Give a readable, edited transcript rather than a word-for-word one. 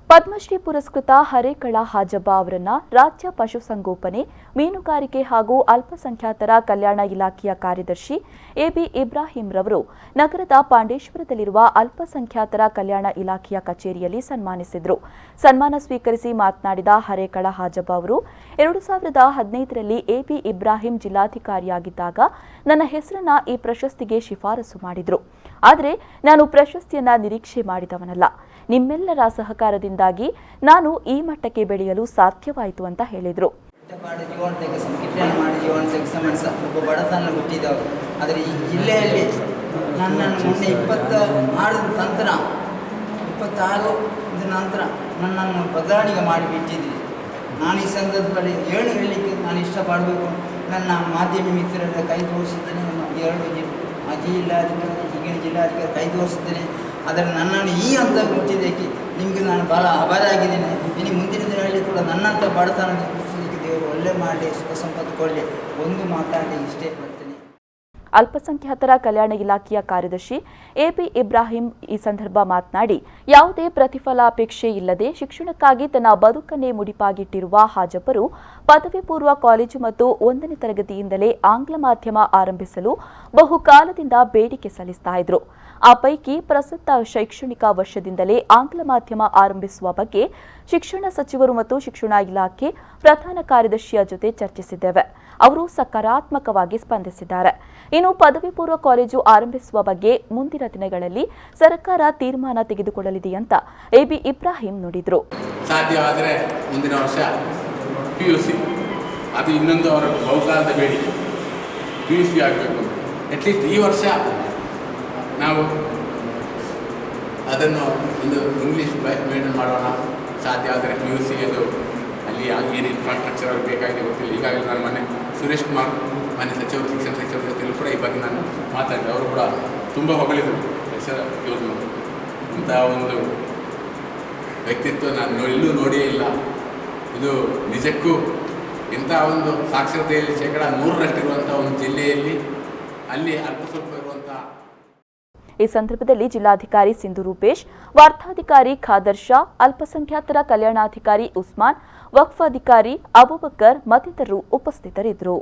ಪದ್ಮಶ್ರೀ ಪುರಸ್ಕೃತ ಹರೇಕಳ ಹಾಜಬ್ಬ ಅವರನ್ನ ರಾಜ್ಯ ಪಶುಸಂಗೋಪನೆ, ಮೀನುಗಾರಿಕೆ ಹಾಗೂ ಅಲ್ಪಸಂಖ್ಯಾತರ ಕಲ್ಯಾಣ ಇಲಾಖೆಯ ಕಾರ್ಯದರ್ಶಿ ಎಬಿ ಇಬ್ರಾಹಿಂ ರವರು ನಗರದ ಪಾಂಡೇಶ್ವರದಲ್ಲಿರುವ ಅಲ್ಪಸಂಖ್ಯಾತರ ಕಲ್ಯಾಣ ಇಲಾಖೆಯ ಕಚೇರಿಯಲ್ಲಿ ಸನ್ಮಾನಿಸಿದರು. ಸನ್ಮಾನ ಸ್ವೀಕರಿಸಿ ಮಾತನಾಡಿದ ಹರೇಕಳ ಹಾಜಬ್ಬ ಅವರು 2015ರಲ್ಲಿ ಎಬಿ ಇಬ್ರಾಹಿಂ ಜಿಲ್ಲಾಧಿಕಾರಿಯಾಗಿದ್ದಾಗ ನನ್ನ ಹೆಸರನ್ನ ಈ ಪ್ರಶಸ್ತಿಗೆ ಶಿಫಾರಸು ಮಾಡಿದ್ರು. ಆದರೆ ನಾನು ಪ್ರಶಸ್ತಿಯನ್ನ ನಿರೀಕ್ಷೆ ಮಾಡಿದವನಲ್ಲ. ನಿಮ್ಮೆಲ್ಲರ ಸಹಕಾರದಿಂದಾಗಿ ನಾನು ಈ ಮಟ್ಟಕ್ಕೆ ಬೆಳೆಯಲು ಸಾಧ್ಯವಾಯಿತು ಅಂತ ಹೇಳಿದರು. ಬಡತನ ಹುಟ್ಟಿದವರು, ಆದರೆ ಈ ಜಿಲ್ಲೆಯಲ್ಲಿ ನನ್ನನ್ನು ಮೊನ್ನೆ 26 ನಂತರ ನನ್ನನ್ನು ಬದಲಾವಣೆ ಮಾಡಿಬಿಟ್ಟಿದ್ದೆ. ನಾನು ಈ ಸಂದರ್ಭದಲ್ಲಿ ಹೇಳಲಿಕ್ಕೆ ನಾನು ಇಷ್ಟಪಡಬೇಕು. ನನ್ನ ಮಾಧ್ಯಮ ಮಿತ್ರರ ಕೈ ತೋರಿಸಿದ್ದೇನೆ. 2 ಮಾಜಿ ಜಿಲ್ಲಾಧಿಕಾರಿ, ಈಗಿನ ಜಿಲ್ಲಾಧಿಕಾರಿ ಕೈ ತೋರಿಸಿದ್ದೇನೆ. ಆದರೆ ನನ್ನನ್ನು ಈ ಹಂತ ಮುಟ್ಟಿದ್ದಕ್ಕೆ ನಿಮಗೆ ನಾನು ಭಾಳ ಆಭಾರಿಯಾಗಿದ್ದೇನೆ. ಇನ್ನು ಮುಂದಿನ ದಿನಗಳಲ್ಲಿ ಕೂಡ ನನ್ನಂಥ ಬಡತನ ನಿರ್ಮಿಸಲಿಕ್ಕೆ ದೇವರು ಒಳ್ಳೆ ಮಾಡಲಿ, ಸುಖ ಸಂಪತ್ತು ಕೊಡಲಿ. ಒಂದು ಮಾತಾಡಿ ಇಷ್ಟೇ ಪಡ್ತೇನೆ. ಅಲ್ಪಸಂಖ್ಯಾತರ ಕಲ್ಯಾಣ ಇಲಾಖೆಯ ಕಾರ್ಯದರ್ಶಿ ಎಬಿ ಇಬ್ರಾಹಿಂ ಈ ಸಂದರ್ಭ ಮಾತನಾಡಿ, ಯಾವುದೇ ಪ್ರತಿಫಲಾಪೇಕ್ಷೆ ಇಲ್ಲದೆ ಶಿಕ್ಷಣಕ್ಕಾಗಿ ತನ್ನ ಬದುಕನ್ನೇ ಮುಡಿಪಾಗಿಟ್ಟಿರುವ ಹಾಜಬ್ಬರು ಪದವಿ ಪೂರ್ವ ಕಾಲೇಜು ಮತ್ತು 1ನೇ ತರಗತಿಯಿಂದಲೇ ಆಂಗ್ಲ ಮಾಧ್ಯಮ ಆರಂಭಿಸಲು ಬಹುಕಾಲದಿಂದ ಬೇಡಿಕೆ ಸಲ್ಲಿಸ್ತಾ ಇದ್ರು. ಆ ಪೈಕಿ ಪ್ರಸಕ್ತ ಶೈಕ್ಷಣಿಕ ವರ್ಷದಿಂದಲೇ ಆಂಗ್ಲ ಮಾಧ್ಯಮ ಆರಂಭಿಸುವ ಬಗ್ಗೆ ಶಿಕ್ಷಣ ಸಚಿವರು ಮತ್ತು ಶಿಕ್ಷಣ ಇಲಾಖೆ ಪ್ರಧಾನ ಕಾರ್ಯದರ್ಶಿಯ ಜೊತೆ ಚರ್ಚಿಸಿದ್ದೇವೆ. ಅವರು ಸಕಾರಾತ್ಮಕವಾಗಿ ಸ್ಪಂದಿಸಿದ್ದಾರೆ. ಇನ್ನು ಪದವಿ ಪೂರ್ವ ಕಾಲೇಜು ಆರಂಭಿಸುವ ಬಗ್ಗೆ ಮುಂದಿನ ದಿನಗಳಲ್ಲಿ ಸರ್ಕಾರ ತೀರ್ಮಾನ ತೆಗೆದುಕೊಳ್ಳಲಿದೆ ಅಂತ ಎಬಿ ಇಬ್ರಾಹಿಂ ನುಡಿದರು. ಸಾಧ್ಯವಾದರೆ ಮುಂದಿನ ವರ್ಷ PUC, ಅದು ಇನ್ನೊಂದು ಅವರ ಬಹುಕಾಲದ ಬೇಡಿಕೆ. PUC ಆಗಬೇಕು. ಅಟ್ಲೀಸ್ಟ್ ಈ ವರ್ಷ ನಾವು ಅದನ್ನು ಒಂದು ಇಂಗ್ಲೀಷ್ ಮೇಂಟೈನ್ ಮಾಡೋಣ. ಸಾಧ್ಯ ಆದರೆ PUC ಅದು ಅಲ್ಲಿ ಏನು ಇನ್ಫ್ರಾಸ್ಟ್ರಕ್ಚರ್ ಅವ್ರಿಗೆ ಬೇಕಾಗಿದೆ ಗೊತ್ತಿಲ್ಲ. ಈಗಾಗಲೇ ನಾನು ಮೊನ್ನೆ ಸುರೇಶ್ ಕುಮಾರ್ ಸಚಿವರು, ಶಿಕ್ಷಣ ಸಚಿವರ ಜೊತೆಯಲ್ಲೂ ಕೂಡ ಈ ಬಗ್ಗೆ ನಾನು ಮಾತಾಡಿದೆ. ಅವರು ಕೂಡ ತುಂಬ ಹೊಗಳಿದರು. ಯೋಜನೆ ಇಂಥ ಒಂದು ವ್ಯಕ್ತಿತ್ವ ನಾನು ಎಲ್ಲೂ ನೋಡಿಯೇ ಇಲ್ಲ. ಇದು ನಿಜಕ್ಕೂ ಇಂಥ ಒಂದು ಸಾಕ್ಷರತೆಯಲ್ಲಿ 100% ಒಂದು ಜಿಲ್ಲೆಯಲ್ಲಿ ಅಲ್ಲಿ ಅಲ್ಪ ಸ್ವಲ್ಪ ಇರುವಂಥ. ಈ ಸಂದರ್ಭದಲ್ಲಿ ಜಿಲ್ಲಾಧಿಕಾರಿ ಸಿಂಧು ರೂಪೇಶ್, ವಾರ್ತಾಧಿಕಾರಿ ಖಾದರ್ ಶಾ, ಅಲ್ಪಸಂಖ್ಯಾತರ ಕಲ್ಯಾಣಾಧಿಕಾರಿ ಉಸ್ಮಾನ್, ವಕ್ಫ್ ಅಧಿಕಾರಿ ಅಬೂಬಕರ್ ಮತ್ತಿತರರು ಉಪಸ್ಥಿತರಿದ್ದರು.